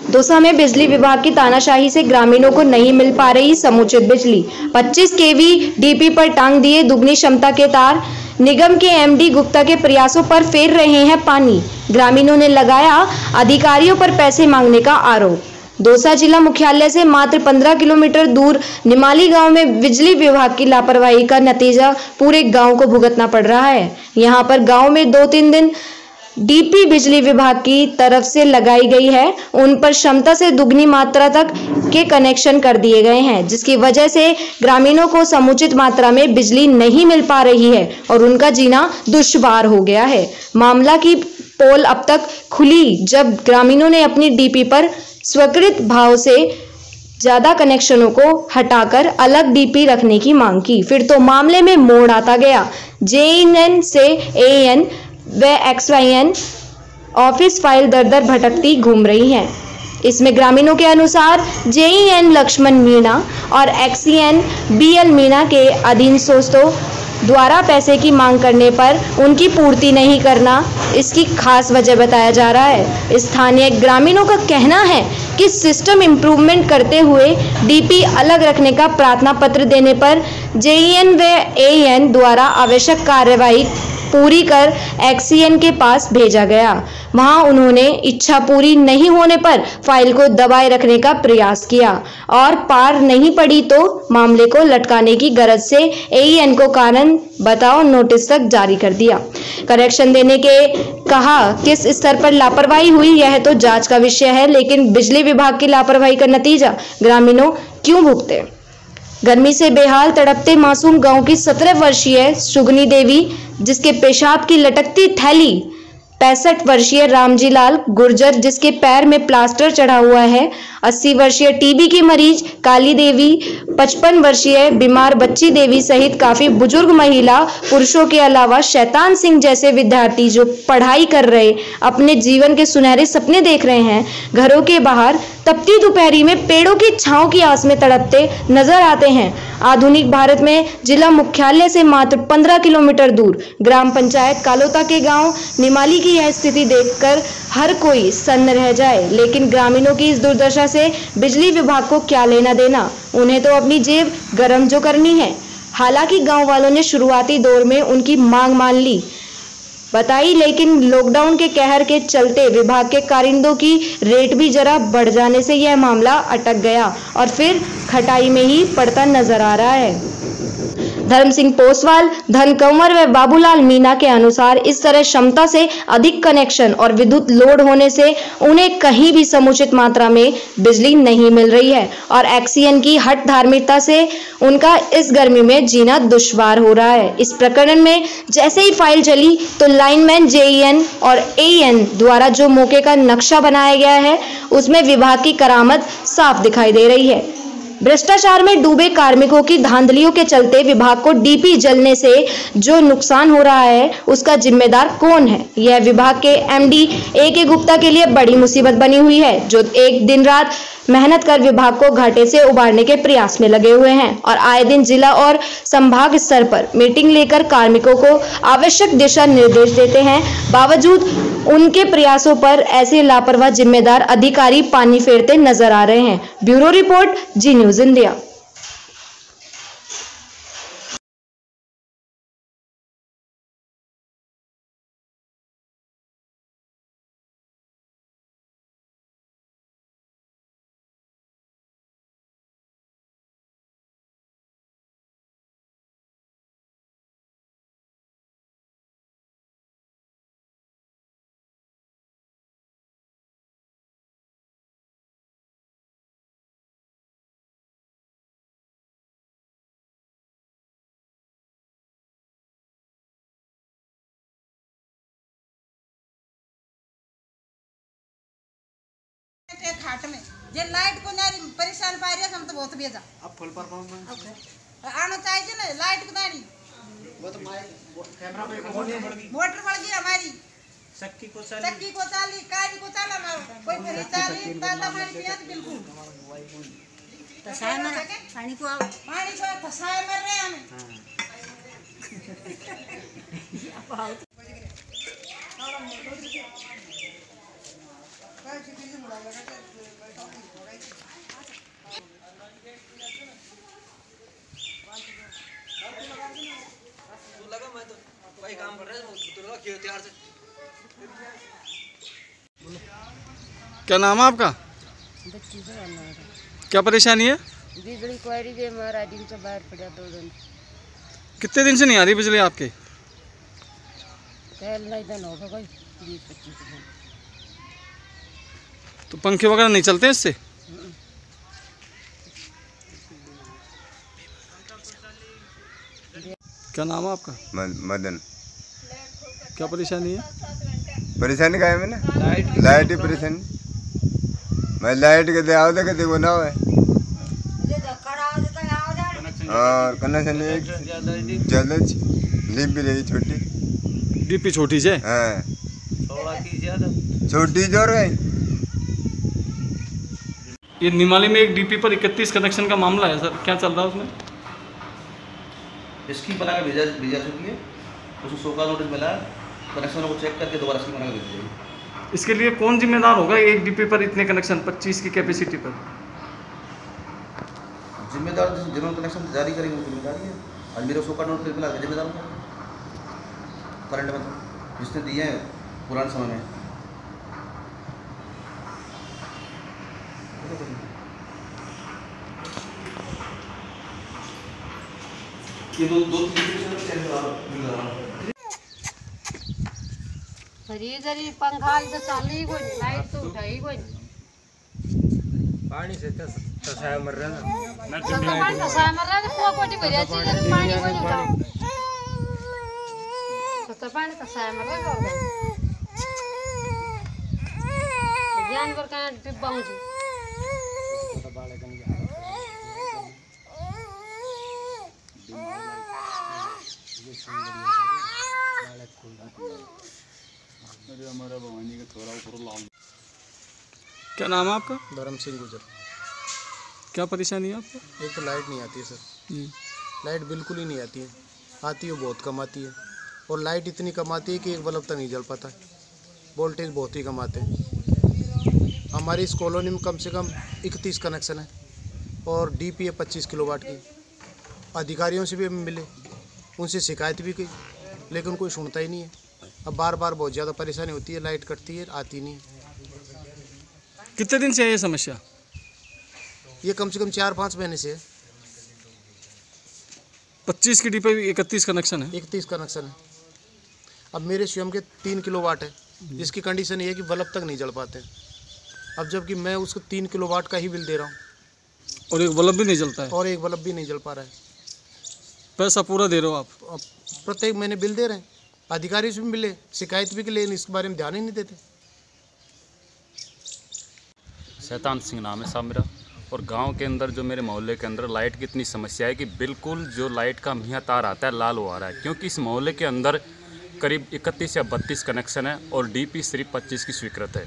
दौसा में बिजली विभाग की तानाशाही से ग्रामीणों को नहीं मिल पा रही समुचित बिजली। 25 केवी डीपी पर टांग दिए दुगनी क्षमता के तार। निगम के एमडी गुप्ता के प्रयासों पर फेर रहे हैं पानी। ग्रामीणों ने लगाया अधिकारियों पर पैसे मांगने का आरोप। दौसा जिला मुख्यालय से मात्र 15 किलोमीटर दूर निमाली गांव में बिजली विभाग की लापरवाही का नतीजा पूरे गांव को भुगतना पड़ रहा है। यहां पर गांव में 2-3 दिन डीपी बिजली विभाग की तरफ से लगाई गई है, उन पर क्षमता से दुगनी मात्रा तक के कनेक्शन कर दिए गए हैं, जिसकी वजह से ग्रामीणों को समुचित मात्रा में बिजली नहीं मिल पा रही है और उनका जीना दुश्वार हो गया है। मामला की पोल अब तक खुली जब ग्रामीणों ने अपनी डीपी पर स्वीकृत भाव से ज्यादा कनेक्शनों को हटाकर अलग डीपी रखने की मांग की। फिर तो मामले में मोड़ आता गया। जेईएन से एएन व एक्सवाईएन ऑफिस फाइल दर दर भटकती घूम रही हैं। इसमें ग्रामीणों के अनुसार जेईएन लक्ष्मण मीणा और एक्सईएन बीएल मीणा के अधीनस्थों द्वारा पैसे की मांग करने पर उनकी पूर्ति नहीं करना इसकी खास वजह बताया जा रहा है। स्थानीय ग्रामीणों का कहना है कि सिस्टम इम्प्रूवमेंट करते हुए डीपी अलग रखने का प्रार्थना पत्र देने पर जेईएन व एएन द्वारा आवश्यक कार्यवाही पूरी कर एक्सईएन के पास भेजा गया। वहां उन्होंने इच्छा पूरी नहीं होने पर फाइल को दबाए रखने का प्रयास किया और पार नहीं पड़ी तो मामले को लटकाने की गरज से एईएन को कारण बताओ नोटिस तक जारी कर दिया। करेक्शन देने के कहा किस स्तर पर लापरवाही हुई यह तो जांच का विषय है, लेकिन बिजली विभाग की लापरवाही का नतीजा ग्रामीणों क्यों भुगते? गर्मी से बेहाल तड़पते मासूम गांव की 17 वर्षीय सुगनी देवी, जिसके पेशाब की लटकती थैली 65 वर्षीय रामजी लाल गुर्जर, जिसके पैर में प्लास्टर चढ़ा हुआ है, 80 वर्षीय टीबी की मरीज काली देवी, 55 वर्षीय बीमार बच्ची देवी सहित काफी बुजुर्ग महिला पुरुषों के अलावा शैतान सिंह जैसे विद्यार्थी जो पढ़ाई कर रहे, अपने जीवन के सुनहरे सपने देख रहे हैं, घरों के बाहर तपती दोपहरी में पेड़ों की छांव की आस में तड़पते नजर आते हैं। आधुनिक भारत में जिला मुख्यालय से मात्र 15 किलोमीटर दूर ग्राम पंचायत कालोता के गांव निमाली की यह स्थिति देखकर हर कोई सन्न रह जाए, लेकिन ग्रामीणों की इस दुर्दशा से बिजली विभाग को क्या लेना देना? उन्हें तो अपनी जेब गरम जो करनी है। हालांकि गांव वालों ने शुरुआती दौर में उनकी मांग मान ली बताई, लेकिन लॉकडाउन के कहर के चलते विभाग के कारिंदों की रेट भी जरा बढ़ जाने से यह मामला अटक गया और फिर खटाई में ही पड़ता नजर आ रहा है। धर्म सिंह पोसवाल, धन कंवर व बाबूलाल मीणा के अनुसार इस तरह क्षमता से अधिक कनेक्शन और विद्युत लोड होने से उन्हें कहीं भी समुचित मात्रा में बिजली नहीं मिल रही है और एक्सईएन की हठ धार्मिकता से उनका इस गर्मी में जीना दुश्वार हो रहा है। इस प्रकरण में जैसे ही फाइल चली तो लाइनमैन जेईएन और एएन द्वारा जो मौके का नक्शा बनाया गया है उसमें विभाग की करामत साफ दिखाई दे रही है। भ्रष्टाचार में डूबे कार्मिकों की धांधलियों के चलते विभाग को डीपी जलने से जो नुकसान हो रहा है उसका जिम्मेदार कौन है? यह विभाग के एमडी ए.के. गुप्ता के लिए बड़ी मुसीबत बनी हुई है, जो एक दिन रात मेहनत कर विभाग को घाटे से उबारने के प्रयास में लगे हुए हैं और आए दिन जिला और संभाग स्तर पर मीटिंग लेकर कार्मिकों को आवश्यक दिशा निर्देश देते हैं। बावजूद उनके प्रयासों पर ऐसे लापरवाह जिम्मेदार अधिकारी पानी फेरते नजर आ रहे हैं। ब्यूरो रिपोर्ट, जी न्यूज़ इंडिया। खाट में जे लाइट को नारी परेशान पा रही है हम तो बहुत बेजा अब फुल परफॉर्मेंस आना चाहिए ना लाइट को नारी वो तो कैमरा पे मोटर बढ़ गई हमारी चक्की को चाली कारी को चाला ना कोई मेरी चाली ताला पानी पिया बिल्कुल तसाय मर पानी को तसाय मर रहे हैं हम क्या नाम है आपका? बच्ची से करना है क्या परेशानी है? बिजली क्वारी दे हमारा दिन से बाहर पड़ा 2 दिन। कितने दिन से नहीं आ रही बिजली आपके? पहले नहीं दिन होगा कोई 20-25 दिन। तो पंखे वगैरह नहीं चलते हैं इससे? क्या नाम है आपका? मदन। क्या परेशानी है? परेशानी का है मैंने लाइट ही परेशानी। मैं लाइट के दे आओ दे वो ना है और कनेक्शन एक ज्यादा लीप भी रही छोटी डीपी छोटी से? हाँ छोटी जोर गई। ये निमाली में एक डीपी पर 31 कनेक्शन का मामला है सर, क्या चल रहा है उसमें? इसकी बना के भेजा चुकी है, उसको शोका नोटिस मिला है, कनेक्शनों को चेक करके दोबारा इसकी बना के भेज देगी। इसके लिए कौन जिम्मेदार होगा? एक डीपी पर इतने कनेक्शन 25 की कैपेसिटी पर जिम्मेदार जिन्होंने कनेक्शन जारी करेंगे वो जिम्मेदारी है। आज मेरे शोका नोटिस मिला के जिम्मेदार होगा करंट में जिसने दिए हैं पुराने समय में। ये दो इधर पंखा इधर चाल ही कोई नहीं, लाइट तो उठाई कोई नहीं। पानी से तसाया मर रहा है सब तो पानी तसाया मर रहा है, कुआं कोटी भरिया चाहिए पानी कोई नहीं उठाओ। तो पानी तसाया मर रहा है जानवर कहाँ डिब्बा मुझे क्या नाम है आपका? धर्म सिंह गुजर। क्या परेशानी है आपको? एक तो लाइट नहीं आती है सर, लाइट बिल्कुल ही नहीं आती है, आती है बहुत कम आती है और लाइट इतनी कम आती है कि एक बल्ब तक नहीं जल पाता है, वोल्टेज बहुत ही कम आते हैं। हमारी इस कॉलोनी में कम से कम 31 कनेक्शन है और डीपी है 25 किलोवाट की। अधिकारियों से भी हम मिले, उनसे शिकायत भी की लेकिन कोई सुनता ही नहीं है। अब बार बार बहुत ज़्यादा परेशानी होती है, लाइट कटती है, आती नहीं है। कितने दिन से है ये समस्या? ये कम से कम 4-5 महीने से है। 25 की डीपी 31 कनेक्शन है? 31 कनेक्शन है। अब मेरे स्वयं के 3 किलोवाट है, जिसकी कंडीशन ये है कि बल्ब तक नहीं जल पाते। अब जबकि मैं उसको 3 किलोवाट का ही बिल दे रहा हूँ और एक बल्ब भी नहीं जलता है? और एक बल्ब भी नहीं जल पा रहा है। पैसा पूरा दे रहे हो आप? अब प्रत्येक महीने बिल दे रहे हैं, अधिकारी से भी मिले, शिकायत भी की, लेकिन इस बारे में ध्यान ही नहीं देते। शैतान सिंह नाम है साहब मेरा। और गांव के अंदर जो मेरे मोहल्ले के अंदर लाइट की इतनी समस्या है कि बिल्कुल जो लाइट का मियाँ तार आता है लाल वो आ रहा है, क्योंकि इस मोहल्ले के अंदर करीब 31 या 32 कनेक्शन है और डीपी सिर्फ 25 की स्वीकृत है।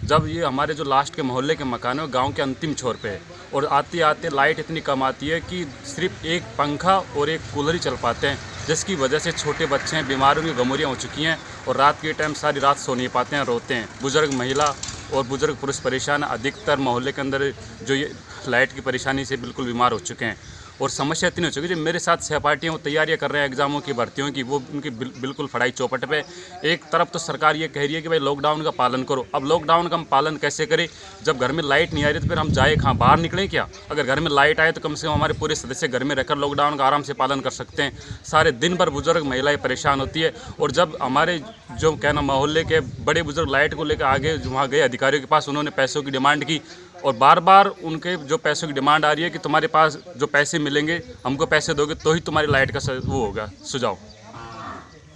जब ये हमारे जो लास्ट के मोहल्ले के मकान है वो गाँव के अंतिम छोर पे है और आते आते लाइट इतनी कम आती है कि सिर्फ एक पंखा और एक कूलर ही चल पाते हैं, जिसकी वजह से छोटे बच्चे हैं, बीमारियों की गमोरियाँ हो चुकी हैं और रात के टाइम सारी रात सो नहीं पाते हैं, रोते हैं। बुजुर्ग महिला और बुजुर्ग पुरुष परेशान, अधिकतर मोहल्ले के अंदर जो ये लाइट की परेशानी से बिल्कुल बीमार हो चुके हैं। और समस्या इतनी हो चुकी है, जो मेरे साथ सहपाठियाँ वो तैयारियाँ कर रहे हैं एग्जामों की, भर्तियों की, वो उनकी बिल्कुल फड़ाई चौपट पे। एक तरफ तो सरकार ये कह रही है कि भाई लॉकडाउन का पालन करो। अब लॉकडाउन का हम पालन कैसे करें जब घर में लाइट नहीं आ रही? तो फिर हम जाए कहाँ, बाहर निकलें क्या? अगर घर में लाइट आए तो कम से कम हमारे पूरे सदस्य घर में रहकर लॉकडाउन का आराम से पालन कर सकते हैं। सारे दिन भर बुजुर्ग महिलाएं परेशान होती है और जब हमारे जो कहना मोहल्ले के बड़े बुजुर्ग लाइट को लेकर आगे वहाँ गए अधिकारियों के पास, उन्होंने पैसों की डिमांड की और बार बार उनके जो पैसों की डिमांड आ रही है कि तुम्हारे पास जो पैसे मिलेंगे, हमको पैसे दोगे तो ही तुम्हारी लाइट का वो होगा सुझाव।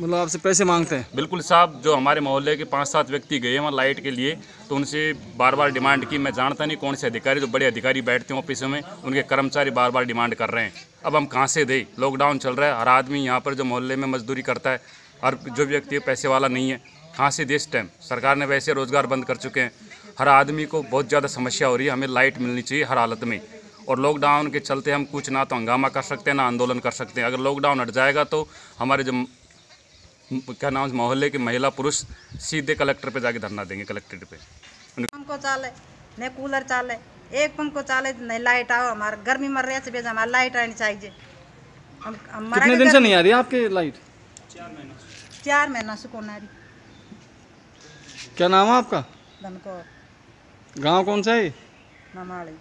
मतलब आपसे पैसे मांगते हैं? बिल्कुल साहब, जो हमारे मोहल्ले के 5-7 व्यक्ति गए वहाँ लाइट के लिए, तो उनसे बार बार डिमांड की। मैं जानता नहीं कौन से अधिकारी, जो बड़े अधिकारी बैठते हैं ऑफिसों में, उनके कर्मचारी बार बार डिमांड कर रहे हैं। अब हम कहाँ से दें? लॉकडाउन चल रहा है, हर आदमी यहाँ पर जो मोहल्ले में मजदूरी करता है, हर जो व्यक्ति पैसे वाला नहीं है, कहाँ से दे इस टाइम? सरकार ने वैसे रोज़गार बंद कर चुके हैं, हर आदमी को बहुत ज़्यादा समस्या हो रही है। हमें लाइट मिलनी चाहिए हर हालत में और लॉकडाउन के चलते हम कुछ ना तो हंगामा कर सकते हैं ना आंदोलन कर सकते हैं। अगर लॉकडाउन हट जाएगा तो हमारे जो क्या नाम मोहल्ले के महिला पुरुष सीधे कलेक्टर पे जाके धरना देंगे, कलेक्ट्रेट पे। पंखो चाले न कूलर चाले, एक पंखो चाले नहीं लाइट आओ, हमारा गर्मी मर रही है, हमारा लाइट आनी चाहिए। कितने दिन से नहीं आ रही आपकी लाइट? 4 महीना से कौन आ रही। क्या नाम है आपका? धनकौर, गांव कौन सा है? नमाड़ी।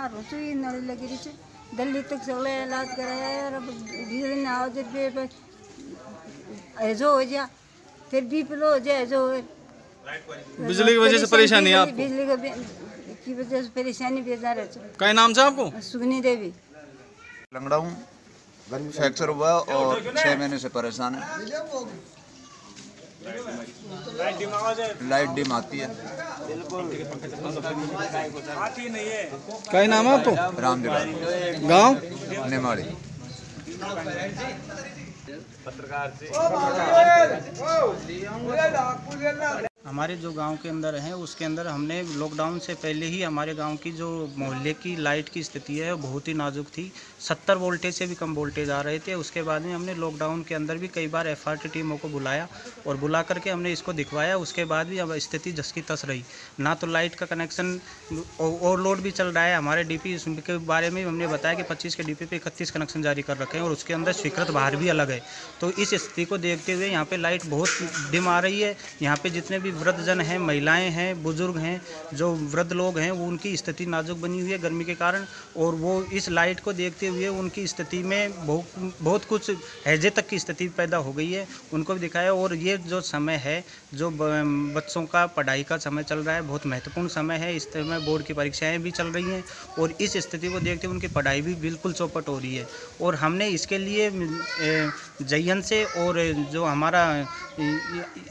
रसोई नली लगी रही, दिल्ली तक सगले इलाज कराया, ऐजो हो जा, फिर बीपी लो हो जाए, ऐजो हो। बिजली की वजह से परेशानी है आपको? बिजली की वजह से परेशानी बेजार है। क्या नाम से आपको? सुगनी देवी। लंगड़ा हूँ, फ्रैक्चर हुआ और 6 महीने से परेशान है। लाइट डिम आती है। क्या नाम है आपको? रामदेव, गांव निमाड़ी। हमारे जो गांव के अंदर है उसके अंदर हमने लॉकडाउन से पहले ही हमारे गांव की जो मोहल्ले की लाइट की स्थिति है बहुत ही नाजुक थी। 70 वोल्टेज से भी कम वोल्टेज आ रहे थे। उसके बाद में हमने लॉकडाउन के अंदर भी कई बार FRT टीमों को बुलाया और बुला करके हमने इसको दिखवाया। उसके बाद भी अब स्थिति जस की तस रही, ना तो लाइट का कनेक्शन ओवरलोड भी चल रहा है। हमारे DP के बारे में हमने बताया कि 25 के DP पे 31 कनेक्शन जारी कर रखे हैं और उसके अंदर स्वीकृत बाहर भी अलग है। तो इस स्थिति को देखते हुए यहाँ पे लाइट बहुत डिम आ रही है। यहाँ पे जितने भी वृद्धजन हैं, महिलाएं हैं, बुजुर्ग हैं, जो वृद्ध लोग हैं, वो उनकी स्थिति नाजुक बनी हुई है गर्मी के कारण। और वो इस लाइट को देखते हुए उनकी स्थिति में बहुत कुछ हैजे तक की स्थिति पैदा हो गई है, उनको भी दिखाया। और ये जो समय है, जो बच्चों का पढ़ाई का समय चल रहा है, बहुत महत्वपूर्ण समय है। इस समय बोर्ड की परीक्षाएँ भी चल रही हैं और इस स्थिति को देखते हुए उनकी पढ़ाई भी बिल्कुल चौपट हो रही है। और हमने इसके लिए जयन से और जो हमारा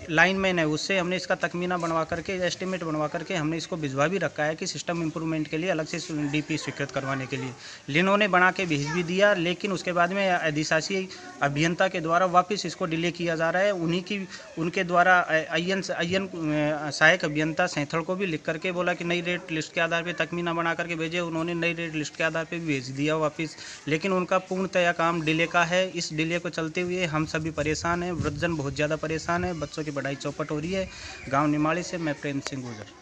लाइनमैन है उससे हमने इसका तकमीना बनवा करके, एस्टिमेट बनवा करके हमने इसको भिजवा भी रखा है कि सिस्टम इम्प्रूवमेंट के लिए अलग से DP स्वीकृत करवाने के लिए लिनो ने बना के भेज भी दिया। लेकिन उसके बाद में अधिशासी अभियंता के द्वारा वापस इसको डिले किया जा रहा है। उनके द्वारा IN सहायक अभियंता सैंथड़ को भी लिख करके बोला कि नई रेट लिस्ट के आधार पर तकमीना बना करके भेजे। उन्होंने नई रेट लिस्ट के आधार पर भी भेज दिया वापस, लेकिन उनका पूर्णतया काम डिले का है। इस डिले को चलते हुए हम सभी परेशान हैं, वृद्धजन बहुत ज़्यादा परेशान है, बच्चों की पढ़ाई चौपट हो रही है। गांव निमाड़ी से मैं प्रेम सिंह गुजर।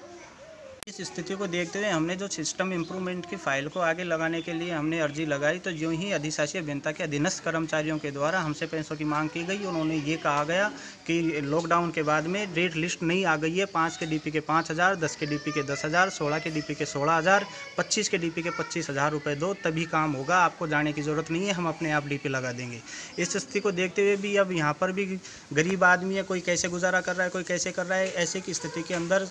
इस स्थिति को देखते हुए हमने जो सिस्टम इम्प्रूवमेंट की फाइल को आगे लगाने के लिए हमने अर्जी लगाई, तो यूँ ही अधिशासी अभियंता के अधीनस्थ कर्मचारियों के द्वारा हमसे पैसों की मांग की गई। उन्होंने ये कहा गया कि लॉकडाउन के बाद में रेट लिस्ट नहीं आ गई है। 5 के DP के 5,000, 10 के DP के 10,000, 16 के DP के 16,000, 25 के DP के 25,000 रुपये दो, तभी काम होगा। आपको जाने की ज़रूरत नहीं है, हम अपने आप DP लगा देंगे। इस स्थिति को देखते हुए भी अब यहाँ पर भी गरीब आदमी है, कोई कैसे गुजारा कर रहा है, कोई कैसे कर रहा है। ऐसे की स्थिति के अंदर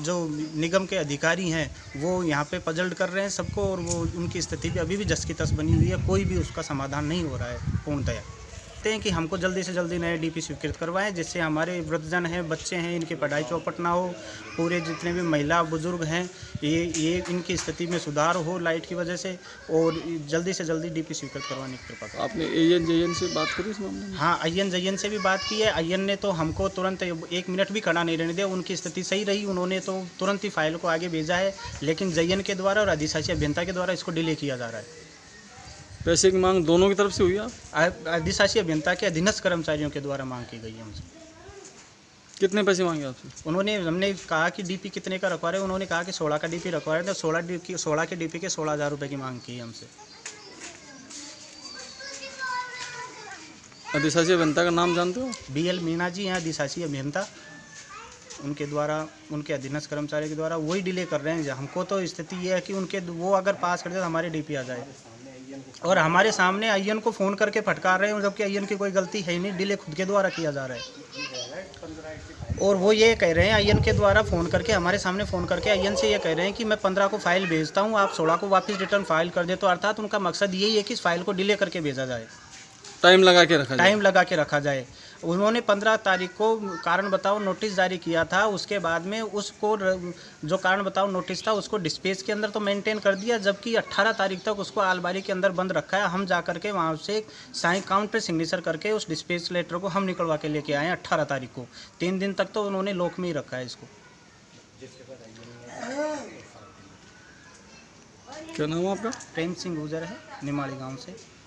जो निगम के अधिकारी हैं वो यहाँ पे पजल्ड कर रहे हैं सबको, और वो उनकी स्थिति भी अभी भी जस की तस बनी हुई है। कोई भी उसका समाधान नहीं हो रहा है पूर्णतया। कहते हैं कि हमको जल्दी से जल्दी नए DP स्वीकृत करवाएं, जिससे हमारे वृद्धजन हैं, बच्चे हैं, इनकी पढ़ाई चौपट ना हो। पूरे जितने भी महिला बुजुर्ग हैं, ये इनकी स्थिति में सुधार हो लाइट की वजह से, और जल्दी से जल्दी DP स्वीकृत करवाने की कृपा करें। आपने AN जयन से बात करी इस मामले में? हाँ, IN जयन से भी बात की है। IN ने तो हमको तुरंत 1 मिनट भी खड़ा नहीं रहने दिया। उनकी स्थिति सही रही, उन्होंने तो तुरंत ही फाइल को आगे भेजा है। लेकिन जयन के द्वारा और अधिशासी अभियंता के द्वारा इसको डिले किया जा रहा है। पैसे की मांग दोनों की तरफ से हुई है? अधिशासी अभियंता के अधीनस्थ कर्मचारियों के द्वारा मांग की गई है हमसे। कितने पैसे मांगे आपसे? हमने कहा कि DP कितने का रखवा रहे हैं, उन्होंने कहा कि 16 का DP रखवा रहे थे। 16 के DP के 16,000 रुपये की मांग की है हमसे। अधिशासी अभियंता का नाम जानते हो? BL मीना जी हैं अधिशासी अभियंता। उनके द्वारा, उनके अधीनस्थ कर्मचारी के द्वारा वही डिले कर रहे हैं। हमको तो स्थिति ये है कि वो अगर पास कर दे तो हमारे DP आ जाए, और हमारे सामने IN को फ़ोन करके फटकार रहे हैं, जबकि IN की कोई गलती है ही नहीं। डिले खुद के द्वारा किया जा रहा है। और वो ये कह रहे हैं, IN के द्वारा फ़ोन करके, हमारे सामने फ़ोन करके IN से ये कह रहे हैं कि मैं 15 को फाइल भेजता हूँ, आप 16 को वापस रिटर्न फाइल कर दे। तो अर्थात उनका मकसद यही है कि इस फाइल को डिले करके भेजा जाए। टाइम लगा के रखा टाइम लगा के रखा जाए। उन्होंने 15 तारीख को कारण बताओ नोटिस जारी किया था, उसके बाद में उसको जो कारण बताओ नोटिस था उसको डिस्पेच के अंदर तो मेंटेन कर दिया, जबकि 18 तारीख तक उसको अलमारी के अंदर बंद रखा है। हम जा करके वहाँ से साइन काउंट पे सिग्नेचर करके उस डिस्पेच लेटर को हम निकलवा के लेके आए 18 तारीख को। 3 दिन तक तो उन्होंने लॉक में ही रखा है इसको। क्या नाम है आपका? प्रेम सिंह गुजर है, निमाड़ी गाँव से।